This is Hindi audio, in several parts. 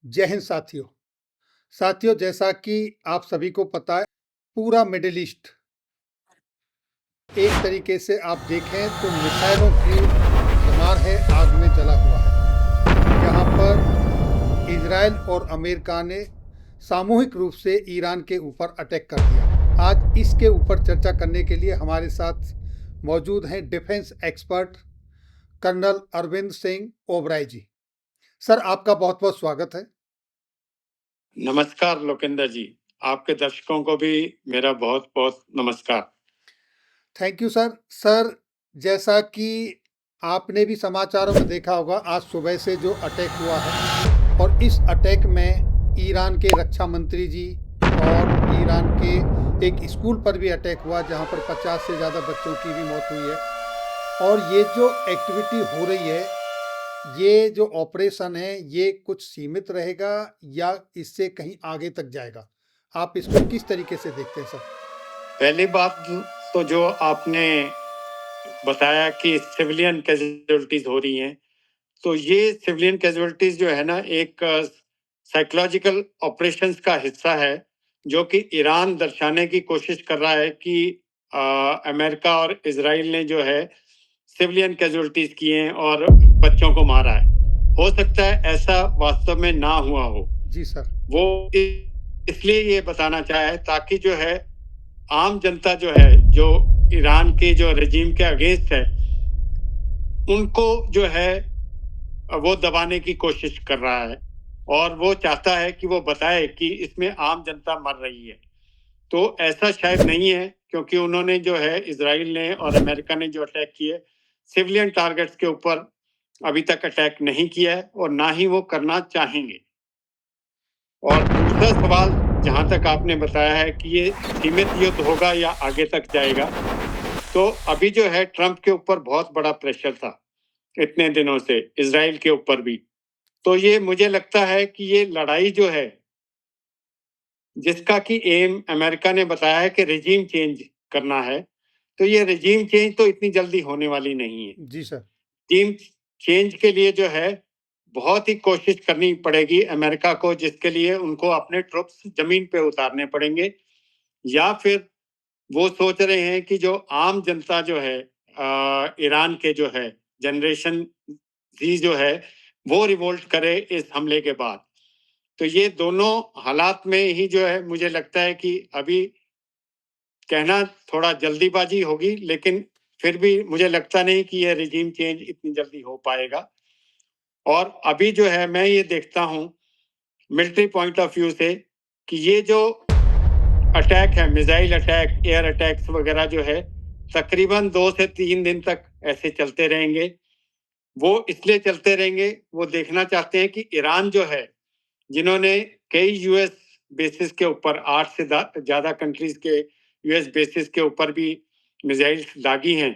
जय हिंद साथियों। साथियों, जैसा कि आप सभी को पता है, पूरा मिडिल ईस्ट एक तरीके से आप देखें तो मिसाइलों की भरमार है, आग में जला हुआ है। यहाँ पर इजराइल और अमेरिका ने सामूहिक रूप से ईरान के ऊपर अटैक कर दिया। आज इसके ऊपर चर्चा करने के लिए हमारे साथ मौजूद हैं defence expert colonel Arvind Singh Oberoi ji. Sir, आपका बहुत बहुत स्वागत है। नमस्कार लोकेंद्र जी, आपके दर्शकों को भी मेरा बहुत बहुत नमस्कार। Thank you sir. सर, जैसा कि आपने भी समाचारों में देखा होगा, आज सुबह से जो अटैक हुआ है और इस अटैक में ईरान के रक्षा मंत्री जी और ईरान के एक स्कूल पर भी अटैक हुआ जहां पर 50 से ज़्यादा बच्चों की भी मौत हुई है। और ये जो एक्टिविटी हो रही है, ये जो ऑपरेशन है, ये कुछ सीमित रहेगा या इससे कहीं आगे तक जाएगा? आप इसको किस तरीके से देखते हैं सर? पहली बात तो जो आपने बताया कि सिविलियन कैजुअलिटीज हो रही हैं, तो ये सिविलियन कैजुअलिटीज जो है ना, एक साइकोलॉजिकल ऑपरेशंस का हिस्सा है, जो कि ईरान दर्शाने की कोशिश कर रहा है कि अमेरिका और इजराइल ने जो है सिविलियन कैजुअलिटीज किए हैं और बच्चों को मारा है। हो सकता है ऐसा वास्तव में ना हुआ हो। जी सर। वो इसलिए ये बताना चाहा है ताकि जो है आम जनता जो है, जो ईरान के जो रेजिम के अगेंस्ट है, उनको जो है वो दबाने की कोशिश कर रहा है और वो चाहता है कि वो बताए कि इसमें आम जनता मर रही है। तो ऐसा शायद नहीं है, क्योंकि उन्होंने जो है इजराइल ने और अमेरिका ने जो अटैक किए, सिविलियन टारगेट्स के ऊपर अभी तक अटैक नहीं किया है और ना ही वो करना चाहेंगे। और दूसरा सवाल, जहां तक आपने बताया है कि ये सीमित युद्ध होगा या आगे तक जाएगा, तो अभी जो है ट्रंप के ऊपर बहुत बड़ा प्रेशर था इतने दिनों से, इजराइल के ऊपर भी। तो ये मुझे लगता है कि ये लड़ाई जो है, जिसका कि एम अमेरिका ने बताया है कि रेजिम चेंज करना है, तो ये रेजिम चेंज तो इतनी जल्दी होने वाली नहीं है। जी सर। रेजिम चेंज के लिए जो है बहुत ही कोशिश करनी पड़ेगी अमेरिका को, जिसके लिए उनको अपने ट्रुप्स जमीन पे उतारने पड़ेंगे, या फिर वो सोच रहे हैं कि जो आम जनता जो है, ईरान के जो है जनरेशन जी जो है, वो रिवोल्ट करे इस हमले के बाद। तो ये दोनों हालात में ही जो है मुझे लगता है कि अभी कहना थोड़ा जल्दीबाजी होगी, लेकिन फिर भी मुझे लगता नहीं कि ये रिजीम चेंज इतनी जल्दी हो पाएगा। और अभी जो है मैं ये देखता हूँ मिलिट्री पॉइंट ऑफ व्यू से कि ये जो अटैक है, मिसाइल अटैक, एयर अटैक्स वगैरह जो है, तकरीबन 2 से 3 दिन तक ऐसे चलते रहेंगे। वो इसलिए चलते रहेंगे, वो देखना चाहते हैं कि ईरान जो है, जिन्होंने कई यूएस बेसिस के ऊपर 8 से ज़्यादा कंट्रीज के यूएस बेसिस के ऊपर भी मिसाइल्स दागी हैं,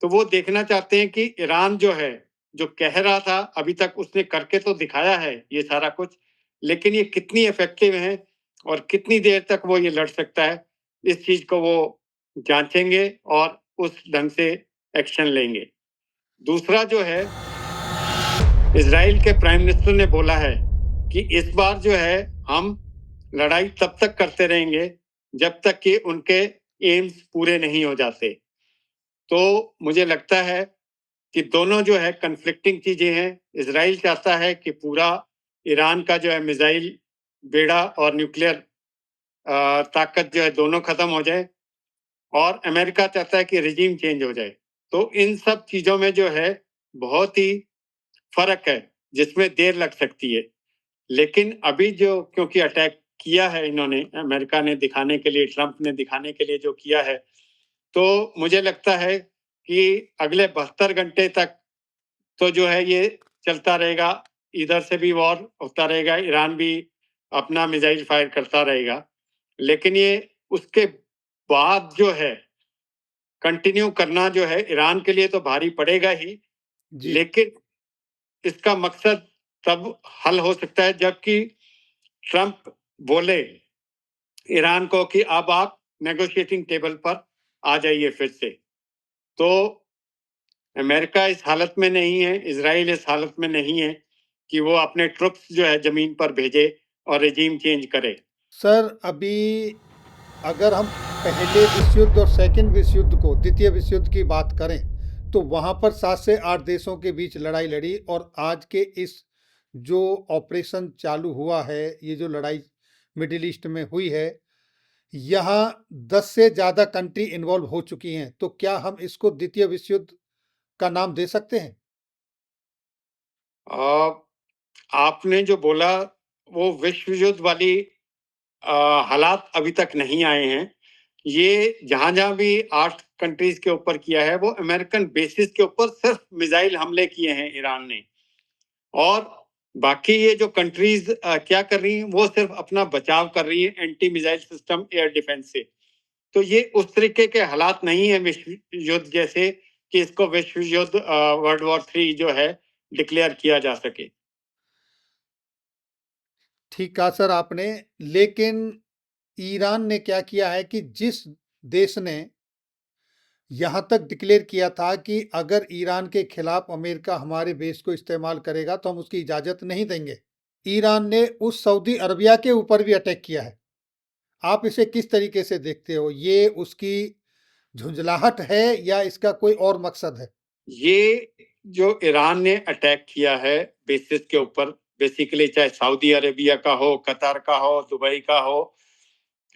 तो वो देखना चाहते हैं कि ईरान जो है, जो कह रहा था अभी तक उसने करके तो दिखाया है ये सारा कुछ, लेकिन ये कितनी इफेक्टिव है और कितनी देर तक वो ये लड़ सकता है, इस चीज को वो जांचेंगे और उस ढंग से एक्शन लेंगे। दूसरा जो है, इजराइल के प्राइम मिनिस्टर ने बोला है कि इस बार जो है हम लड़ाई तब तक करते रहेंगे जब तक कि उनके एम्स पूरे नहीं हो जाते। तो मुझे लगता है कि दोनों जो है कन्फ्लिक्टिंग चीजें हैं। इजराइल चाहता है कि पूरा ईरान का जो है मिसाइल बेड़ा और न्यूक्लियर ताकत जो है दोनों खत्म हो जाए, और अमेरिका चाहता है कि रिजीम चेंज हो जाए। तो इन सब चीजों में जो है बहुत ही फर्क है, जिसमें देर लग सकती है। लेकिन अभी जो, क्योंकि अटैक किया है इन्होंने, अमेरिका ने दिखाने के लिए, ट्रंप ने दिखाने के लिए जो किया है, तो मुझे लगता है कि अगले 72 घंटे तक तो जो है ये चलता रहेगा। इधर से भी वॉर होता रहेगा, ईरान भी अपना मिसाइल फायर करता रहेगा, लेकिन ये उसके बाद जो है कंटिन्यू करना जो है ईरान के लिए तो भारी पड़ेगा ही, जी। लेकिन इसका मकसद तब हल हो सकता है जबकि ट्रंप बोले ईरान को कि अब आप नेगोशिएटिंग टेबल पर आ जाइए फिर से। तो अमेरिका इस हालत में नहीं है, इजराइल इस हालत में नहीं है कि वो अपने ट्रुप्स जो है जमीन पर भेजे और रेजीम चेंज करे। सर अभी अगर हम पहले विश्व युद्ध और सेकंड विश्व युद्ध को, द्वितीय विश्व युद्ध की बात करें, तो वहां पर 7 से 8 देशों के बीच लड़ाई लड़ी, और आज के इस जो ऑपरेशन चालू हुआ है, ये जो लड़ाई मिडिल ईस्ट में हुई है, यहाँ 10 से ज़्यादा कंट्री इन्वॉल्व हो चुकी हैं। तो क्या हम इसको द्वितीय विश्व युद्ध का नाम दे सकते हैं? आपने जो बोला वो विश्व युद्ध वाली हालात अभी तक नहीं आए हैं। ये जहां जहां भी 8 कंट्रीज के ऊपर किया है वो अमेरिकन बेसिस के ऊपर सिर्फ मिसाइल हमले किए हैं ईरान ने, और बाकी ये जो कंट्रीज क्या कर रही हैं वो सिर्फ अपना बचाव कर रही हैं anti missile system air defence से। तो ये उस तरीके के हालात नहीं है विश्व युद्ध जैसे कि इसको विश्व युद्ध वर्ल्ड वॉर 3 जो है डिक्लेयर किया जा सके। ठीक कहा सर आपने, लेकिन ईरान ने क्या किया है कि जिस देश ने यहाँ तक डिक्लेयर किया था कि अगर ईरान के खिलाफ अमेरिका हमारे बेस को इस्तेमाल करेगा तो हम उसकी इजाज़त नहीं देंगे। ईरान ने उस सऊदी अरबिया के ऊपर भी अटैक किया है। आप इसे किस तरीके से देखते हो? ये उसकी झुंझलाहट है या इसका कोई और मकसद है? ये जो ईरान ने अटैक किया है बेसिस के ऊपर, बेसिकली चाहे सऊदी अरेबिया का हो, कतर का हो, दुबई का हो,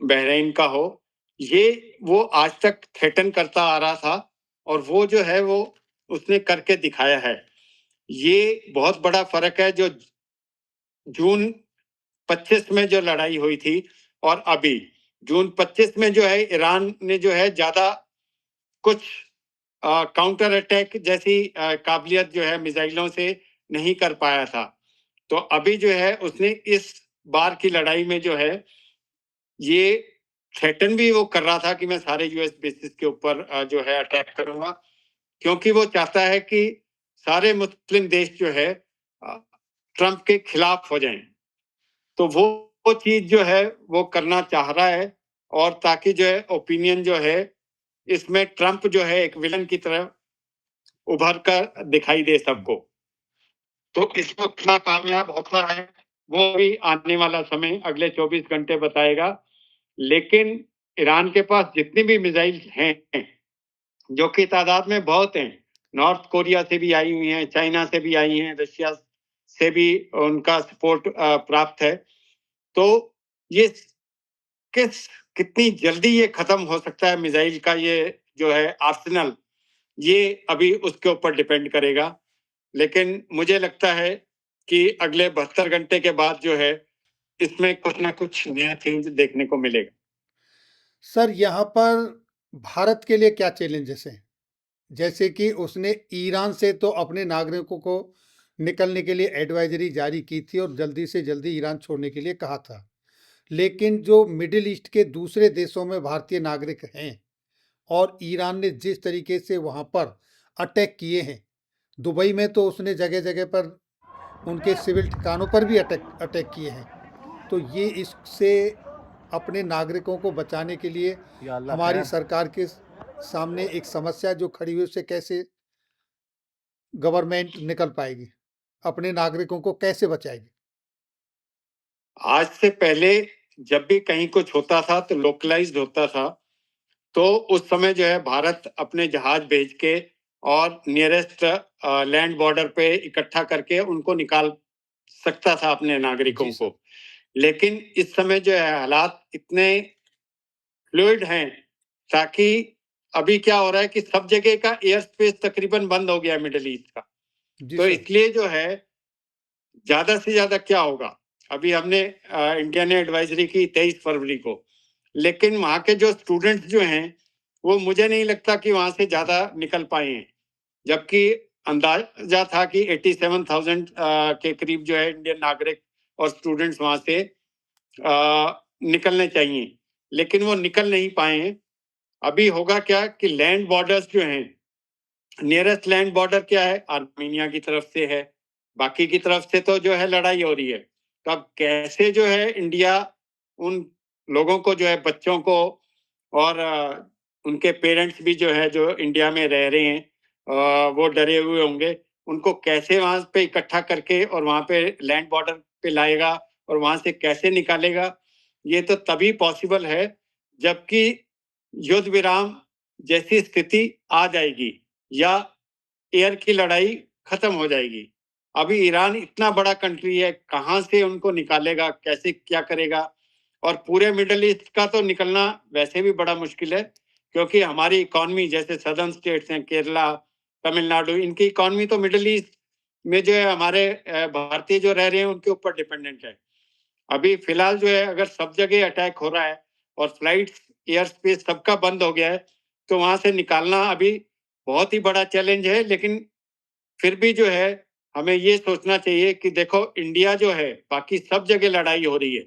बहरीन का हो, ये वो आज तक थ्रेटन करता आ रहा था, और वो जो है वो उसने करके दिखाया है। ये बहुत बड़ा फर्क है जो जून 25 में जो लड़ाई हुई थी और अभी जून 25 में जो है ईरान ने जो है ज्यादा कुछ काउंटर अटैक जैसी काबिलियत जो है मिसाइलों से नहीं कर पाया था। तो अभी जो है उसने इस बार की लड़ाई में जो है ये थ्रेटन भी वो कर रहा था कि मैं सारे यूएस बेसिस के ऊपर जो है अटैक करूंगा, क्योंकि वो चाहता है कि सारे मुस्लिम देश जो है ट्रंप के खिलाफ हो जाएं। तो वो चीज जो है वो करना चाह रहा है, और ताकि जो है ओपिनियन जो है इसमें ट्रंप जो है एक विलन की तरह उभर कर दिखाई दे सबको। तो इसमें कितना कामयाब होता है वो भी आने वाला समय अगले 24 घंटे बताएगा। लेकिन ईरान के पास जितनी भी मिसाइल हैं, जो कि तादाद में बहुत हैं, नॉर्थ कोरिया से भी आई हुई हैं, चाइना से भी आई हैं, रशिया से भी उनका सपोर्ट प्राप्त है। तो ये किस कितनी जल्दी ये खत्म हो सकता है मिसाइल का ये जो है आर्सेनल, ये अभी उसके ऊपर डिपेंड करेगा। लेकिन मुझे लगता है कि अगले 72 घंटे के बाद जो है इसमें कुछ ना कुछ नया चेंज देखने को मिलेगा। सर यहाँ पर भारत के लिए क्या चैलेंजेस हैं? जैसे कि उसने ईरान से तो अपने नागरिकों को निकलने के लिए एडवाइजरी जारी की थी और जल्दी से जल्दी ईरान छोड़ने के लिए कहा था। लेकिन जो मिडिल ईस्ट के दूसरे देशों में भारतीय नागरिक हैं, और ईरान ने जिस तरीके से वहाँ पर अटैक किए हैं, दुबई में तो उसने जगह जगह पर उनके सिविल ठिकानों पर भी अटैक अटैक किए हैं। तो ये इससे अपने नागरिकों को बचाने के लिए हमारी सरकार के सामने एक समस्या जो खड़ी हुई, उससे कैसे गवर्नमेंट निकल पाएगी, अपने नागरिकों को कैसे बचाएगी? आज से पहले जब भी कहीं कुछ होता था तो लोकलाइज्ड होता था, तो उस समय जो है भारत अपने जहाज भेज के और नियरेस्ट लैंड बॉर्डर पे इकट्ठा करके उनको निकाल सकता था अपने नागरिकों जी सर। को। लेकिन इस समय जो है हालात इतने फ्लूइड हैं, ताकि अभी क्या हो रहा है कि सब जगह का एयर स्पेस तकरीबन बंद हो गया है मिडिल ईस्ट का। जी तो सर। इसलिए जो है ज्यादा से ज्यादा क्या होगा, अभी हमने इंडिया ने एडवाइजरी की 23 फरवरी को, लेकिन वहां के जो स्टूडेंट्स जो हैं वो मुझे नहीं लगता कि वहां से ज्यादा निकल पाए हैं, जबकि अंदाजा था कि 87,000 के करीब जो है इंडियन नागरिक और स्टूडेंट्स वहां से निकलने चाहिए, लेकिन वो निकल नहीं पाए हैं। अभी होगा क्या कि लैंड बॉर्डर्स जो हैं, नियरेस्ट लैंड बॉर्डर क्या है, आर्मीनिया की तरफ से है, बाकी की तरफ से तो जो है लड़ाई हो रही है। तो अब कैसे जो है इंडिया उन लोगों को जो है बच्चों को और उनके पेरेंट्स भी जो है जो इंडिया में रह रहे हैं वो डरे हुए होंगे, उनको कैसे वहां पे इकट्ठा करके और वहां पे लैंड बॉर्डर पे लाएगा और वहां से कैसे निकालेगा, ये तो तभी पॉसिबल है जबकि युद्ध विराम जैसी स्थिति आ जाएगी या एयर की लड़ाई खत्म हो जाएगी। अभी ईरान इतना बड़ा कंट्री है, कहाँ से उनको निकालेगा, कैसे क्या करेगा? और पूरे मिडल ईस्ट का तो निकलना वैसे भी बड़ा मुश्किल है, क्योंकि हमारी इकोनॉमी जैसे सदर्न स्टेट्स हैं, केरला, तमिलनाडु, इनकी इकोनॉमी तो मिडल ईस्ट में जो है हमारे भारतीय जो रह रहे हैं उनके ऊपर डिपेंडेंट है। अभी फिलहाल जो है अगर सब जगह अटैक हो रहा है और फ्लाइट्स, एयर स्पेस सबका बंद हो गया है, तो वहां से निकालना अभी बहुत ही बड़ा चैलेंज है। लेकिन फिर भी जो है हमें ये सोचना चाहिए कि देखो इंडिया जो है, बाकी सब जगह लड़ाई हो रही है।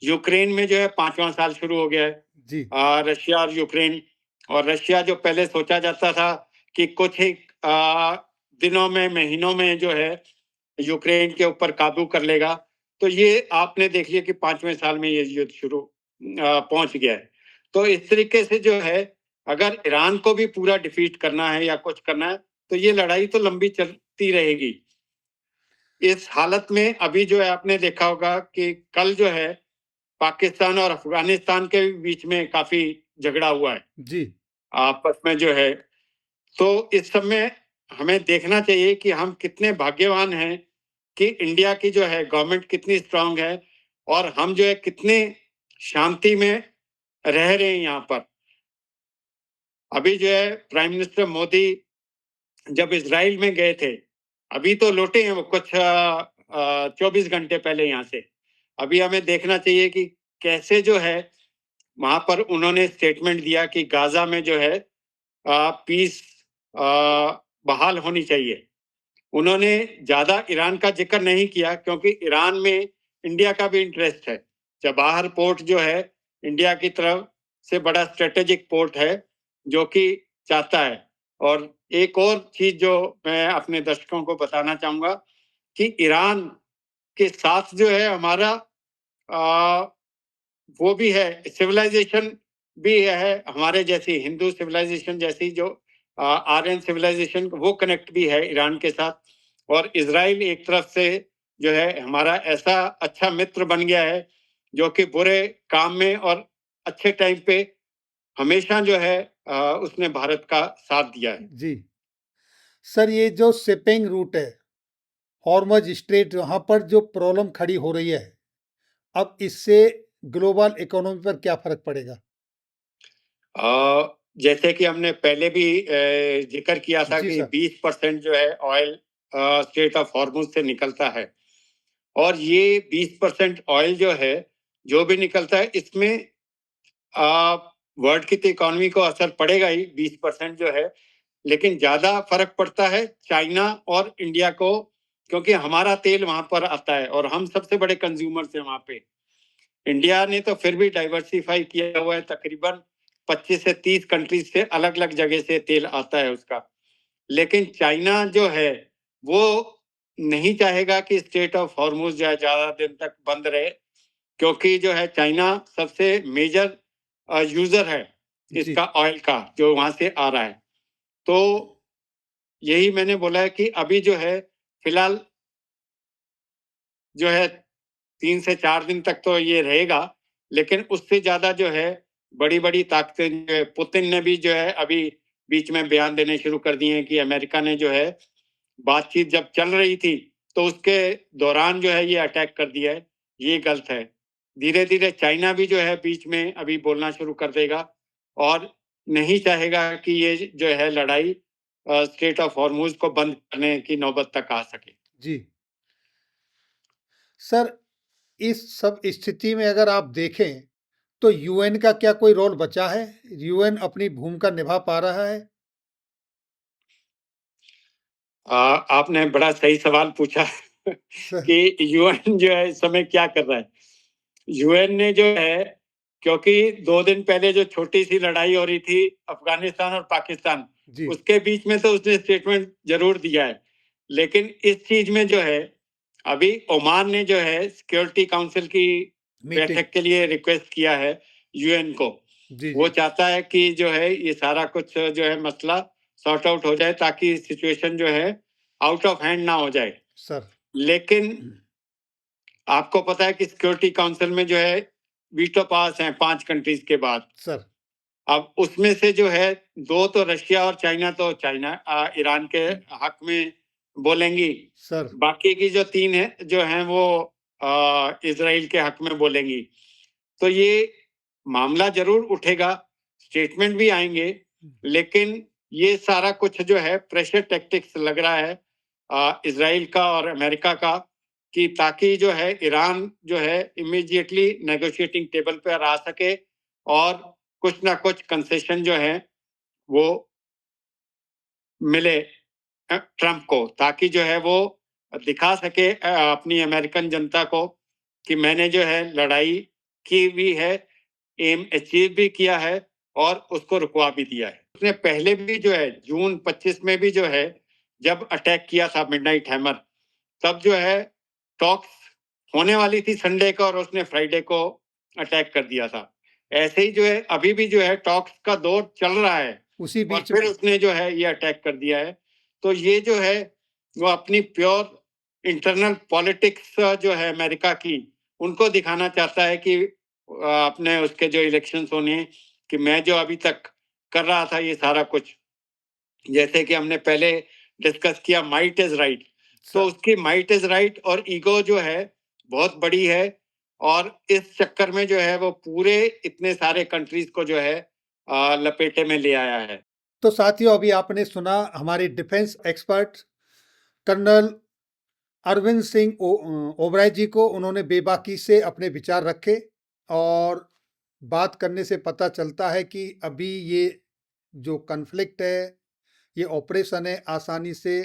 यूक्रेन में जो है 5वां साल शुरू हो गया है, जी, रशिया और यूक्रेन। और रशिया जो पहले सोचा जाता था कि कुछ ही दिनों में, महीनों में जो है यूक्रेन के ऊपर काबू कर लेगा, तो ये आपने देख लिया कि 5वें साल में ये युद्ध शुरू पहुंच गया है। तो इस तरीके से जो है अगर ईरान को भी पूरा डिफीट करना है या कुछ करना है, तो ये लड़ाई तो लंबी चलती रहेगी। इस हालत में अभी जो है आपने देखा होगा कि कल जो है पाकिस्तान और अफगानिस्तान के बीच में काफी झगड़ा हुआ है जी, आपस में जो है। तो इस समय हमें देखना चाहिए कि हम कितने भाग्यवान हैं कि इंडिया की जो है गवर्नमेंट कितनी स्ट्रांग है और हम जो है कितने शांति में रह रहे हैं यहाँ पर। अभी जो है प्राइम मिनिस्टर मोदी जब इजराइल में गए थे, अभी तो लौटे हैं वो कुछ 24 घंटे पहले यहाँ से। अभी हमें देखना चाहिए कि कैसे जो है वहां पर उन्होंने स्टेटमेंट दिया कि गाजा में जो है पीस बहाल होनी चाहिए। उन्होंने ज्यादा ईरान का जिक्र नहीं किया क्योंकि ईरान में इंडिया का भी इंटरेस्ट है। चबाहर पोर्ट जो है इंडिया की तरफ से बड़ा स्ट्रेटेजिक पोर्ट है जो कि चाहता है। और एक और चीज जो मैं अपने दर्शकों को बताना चाहूंगा कि ईरान के साथ जो है हमारा वो भी है, सिविलाइजेशन भी है हमारे जैसी, हिंदू सिविलाइजेशन जैसी जो आर्यन सिविलाइजेशन, वो कनेक्ट भी है ईरान के साथ। और इजराइल एक तरफ से जो है हमारा ऐसा अच्छा मित्र बन गया है जो कि बुरे काम में और अच्छे टाइम पे हमेशा जो है उसने भारत का साथ दिया है। जी। सर ये जो शिपिंग रूट है, हॉर्मज स्ट्रेट, वहाँ पर जो प्रॉब्लम खड़ी हो रही है, अब इससे ग्लोबल इकोनॉमी पर क्या फर्क पड़ेगा? जैसे कि हमने पहले भी जिक्र किया था जी कि सर। 20% जो है ऑयल स्ट्रेट ऑफ हॉर्मुज से निकलता है। और ये 20% ऑयल जो है, जो भी निकलता है, इसमें वर्ल्ड की तो इकोनॉमी को असर पड़ेगा ही 20% जो है, लेकिन ज्यादा फर्क पड़ता है चाइना और इंडिया को, क्योंकि हमारा तेल वहां पर आता है और हम सबसे बड़े कंज्यूमर्स हैं वहां पे। इंडिया ने तो फिर भी डाइवर्सिफाई किया हुआ है, तकरीबन 25 से 30 कंट्रीज से अलग अलग जगह से तेल आता है उसका। लेकिन चाइना जो है वो नहीं चाहेगा कि स्ट्रेट ऑफ हॉर्मुज जो है ज्यादा दिन तक बंद रहे, क्योंकि जो है चाइना सबसे मेजर यूजर है जी, इसका, ऑयल का जो वहां से आ रहा है। तो यही मैंने बोला है कि अभी जो है फिलहाल जो है 3 से 4 दिन तक तो ये रहेगा, लेकिन उससे ज्यादा जो है बड़ी बड़ी ताकतें जो है, पुतिन ने भी जो है अभी बीच में बयान देने शुरू कर दिए हैं कि अमेरिका ने जो है बातचीत जब चल रही थी तो उसके दौरान जो है ये अटैक कर दिया है, ये गलत है। धीरे धीरे चाइना भी जो है बीच में अभी बोलना शुरू कर देगा और नहीं चाहेगा कि ये जो है लड़ाई स्ट्रेट ऑफ हॉर्मुज को बंद करने की नौबत तक आ सके। जी। सर इस सब स्थिति में अगर आप देखें तो यूएन का क्या कोई रोल बचा है? यूएन अपनी भूमिका निभा पा रहा है? आपने बड़ा सही सवाल पूछा सर, कि यूएन जो है इस समय क्या कर रहा है। यूएन ने जो है, क्योंकि 2 दिन पहले जो छोटी सी लड़ाई हो रही थी अफगानिस्तान और पाकिस्तान, जी, उसके बीच में तो उसने स्टेटमेंट जरूर दिया है। लेकिन इस चीज में जो है अभी ओमान ने जो है सिक्योरिटी काउंसिल की मीटिंग। बैठक के लिए रिक्वेस्ट किया है यूएन को। जी, वो जी, चाहता है कि जो है ये सारा कुछ जो है मसला सॉर्ट आउट हो जाए ताकि सिचुएशन जो है आउट ऑफ हैंड ना हो जाए। सर। लेकिन आपको पता है कि सिक्योरिटी काउंसिल में जो है वीटो पास हैं 5 कंट्रीज के बाद। सर। अब उसमें से जो है 2 तो रशिया और चाइना, तो ईरान के हक में बोलेंगी। सर। बाकी की जो 3 है जो हैं वो इजराइल के हक में बोलेंगी। तो ये मामला जरूर उठेगा, स्टेटमेंट भी आएंगे, लेकिन ये सारा कुछ जो है प्रेशर टैक्टिक्स लग रहा है इजराइल का और अमेरिका का, कि ताकि जो है ईरान जो है इमीडिएटली नेगोशिएटिंग टेबल पर आ सके और कुछ ना कुछ कंसेशन जो है वो मिले ट्रंप को, ताकि जो है वो दिखा सके अपनी अमेरिकन जनता को कि मैंने जो है लड़ाई की भी है, एम अचीव भी किया है और उसको रुकवा भी दिया है। उसने पहले भी जो है जून 25 में भी जो है जब अटैक किया था मिडनाइट हैमर, तब जो है टॉक्स होने वाली थी संडे को और उसने फ्राइडे को अटैक कर दिया था। ऐसे ही जो है अभी भी जो है टॉक्स का दौर चल रहा है उसी और बीच फिर में उसने जो है ये अटैक कर दिया है। तो ये जो है वो अपनी प्योर इंटरनल पॉलिटिक्स जो है अमेरिका की, उनको दिखाना चाहता है कि अपने उसके जो इलेक्शंस होने हैं, कि मैं जो अभी तक कर रहा था ये सारा कुछ, जैसे कि हमने पहले डिस्कस किया माइट इज राइट, तो उसकी माइट इज राइट और ईगो जो है बहुत बड़ी है और इस चक्कर में जो है वो पूरे इतने सारे कंट्रीज को जो है लपेटे में ले आया है। तो साथियों, अभी आपने सुना हमारे defence expert colonel Arvind Singh Oberoi ji को। उन्होंने बेबाकी से अपने विचार रखे और बात करने से पता चलता है कि अभी ये जो कन्फ्लिक्ट है, ये ऑपरेशन है, आसानी से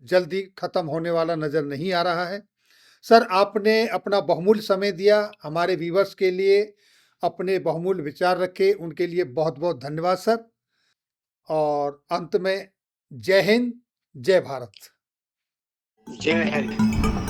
जल्दी खत्म होने वाला नजर नहीं आ रहा है। सर, आपने अपना बहुमूल्य समय दिया हमारे व्यूवर्स के लिए, अपने बहुमूल्य विचार रखे, उनके लिए बहुत बहुत धन्यवाद सर। और अंत में जय हिंद, जय भारत। जय हिंद।